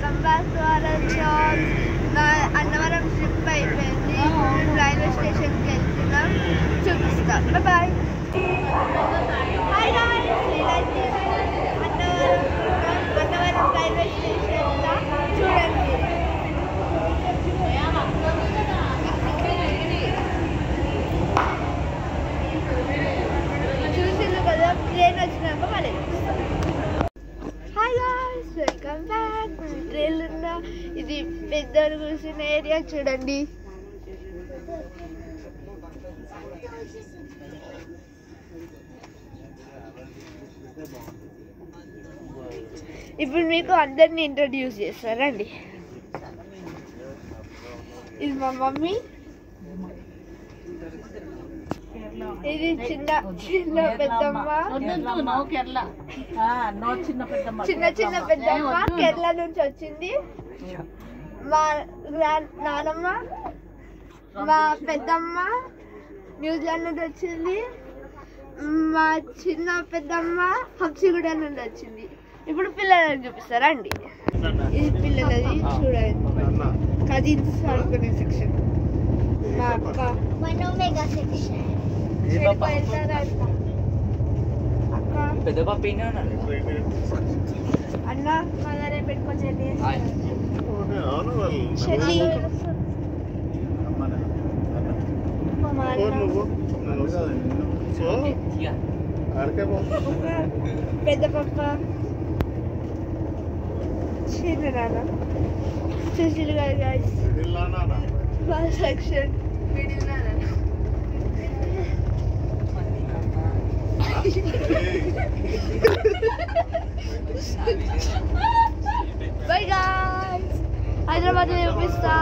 Welcome back to our channel. Annavaram trip అయిపోయింది. Railway స్టేషన్కి వెళ్తున్నాం, చూపిస్తాం. బాయ్. హాయ్ గాయ్స్, నేనైతే అన్నవరం రైల్వే స్టేషన్లో చూడండి. చూసింది కదా, ట్రైన్ వచ్చినాక మళ్ళీ. Hi guys, welcome back. Train ఉన్న ఇది పెద్ద కూర్చున్న ఏరియా చూడండి. ఇప్పుడు మీకు అందరిని ఇంట్రడ్యూస్ చేస్తారండి. ఇది మా మమ్మీ, ఇది చిన్న చిన్న పెద్దమ్మ, చిన్న పెద్దమ్మ కేరళ నుంచి వచ్చింది. మా నానమ్మ, మా పెద్దమ్మ న్యూజిలాండ్ నుండి వచ్చింది. మా చిన్న పెద్దమ్మ హంసిగూడ నుండి వచ్చింది. ఇప్పుడు పిల్లలని చూపిస్తారా అండి. ఇది పిల్లలది చూడండి, కజిన్స్ ఆడుకునే సెక్షన్. మా అక్క పెద్ద పాపి అన్న మా దగ్గర పెట్టుకొని చెల్లి పెద్ద పప్ప చిన్న నాన్న సుశీల్ గారు గైస్ మా సెక్షన్. బై గాయ్స్, హైదరాబాద్ చూపిస్తా.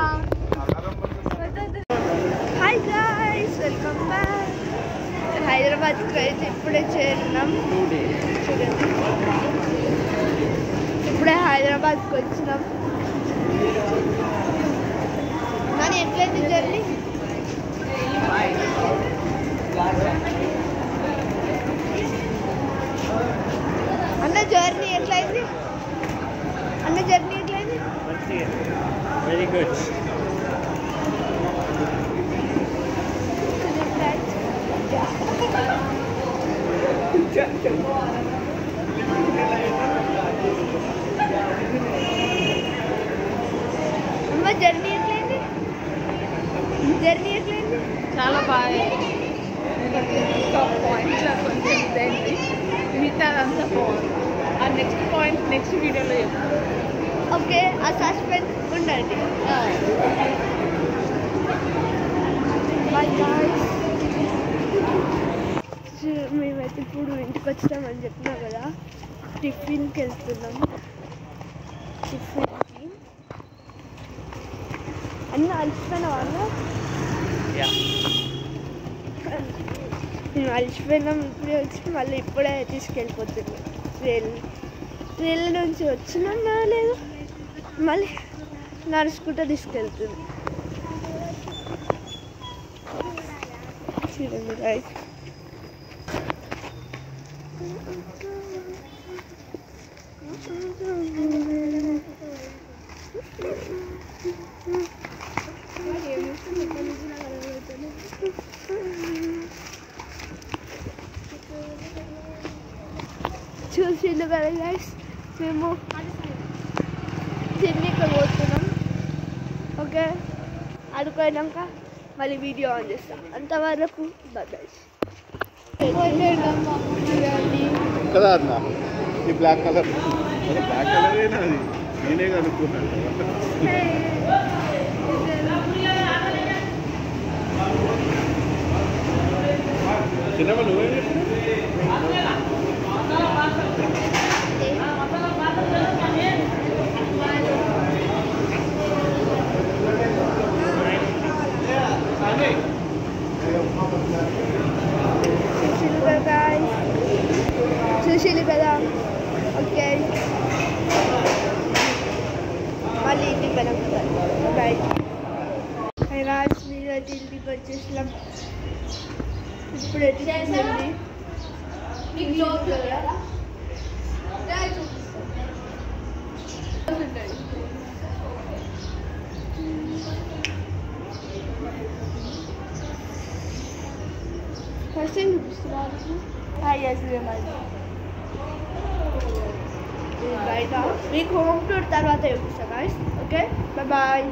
Hi guys, welcome back. హైదరాబాద్కి అయితే ఇప్పుడే చేరినాం. చూడండి, ఇప్పుడే హైదరాబాద్కి వచ్చినాం. కానీ ఎట్లయింది జర్నీ? అన్న జర్నీ ఎట్లయింది? అన్న జర్నీ ఎట్లయింది? Very good. అమ్మ జర్నీ ఎట్లయింది? జర్నీ ఎట్లయింది? చాలా బాగా. పాయింట్స్ కొంచెం ఇదైంది, మిగతా అంతా బాగుంది. ఆ నెక్స్ట్ పాయింట్ నెక్స్ట్ వీడియోలో చెప్తాను. ఓకే, ఆ సస్పెన్స్ ఉండండి. Bye guys. మేమైతే ఇప్పుడు ఇంటికి వచ్చామని చెప్పినా కదా, టిఫిన్కి వెళ్తున్నాం. టిఫిన్కి అన్న అలసిపోయినా వాళ్ళు మేము అలసిపోయినాం. ఇప్పుడే వచ్చి మళ్ళీ ఇప్పుడే తీసుకెళ్ళిపోతున్నాం. ట్రైన్ నుంచి వచ్చినా లేదు, మళ్ళీ నడుచుకుంటూ తీసుకెళ్తుంది. చూడండి రైట్. చూసిండు కదా గైస్, మేము తిన్నికి పోతున్నాం. ఓకే, ఆడుకోయినాక మళ్ళీ వీడియో ఆన్ చేస్తాం. అంతవరకు బాయ్. కదా అన్న, ఈ బ్లాక్ కలర్ బ్లాక్ కలరేనా? అది నేనే కనుక్కున్నాను. చిన్నమ్మ నువ్వే చూసిలు కదా. ఓకే, మళ్ళీ ఇంటికి వెళ్ళాం. బాయ్. రాజ్ మీద ఇంటికి వచ్చేసినాం. ఇప్పుడు ఎట్టింది మీకు డ్రెస్ ఏం చూపిస్తున్నారు బయట మీకు హోమ్ టూర్ తర్వాత చూపిస్తాను గాయస్ ఓకే బాయ్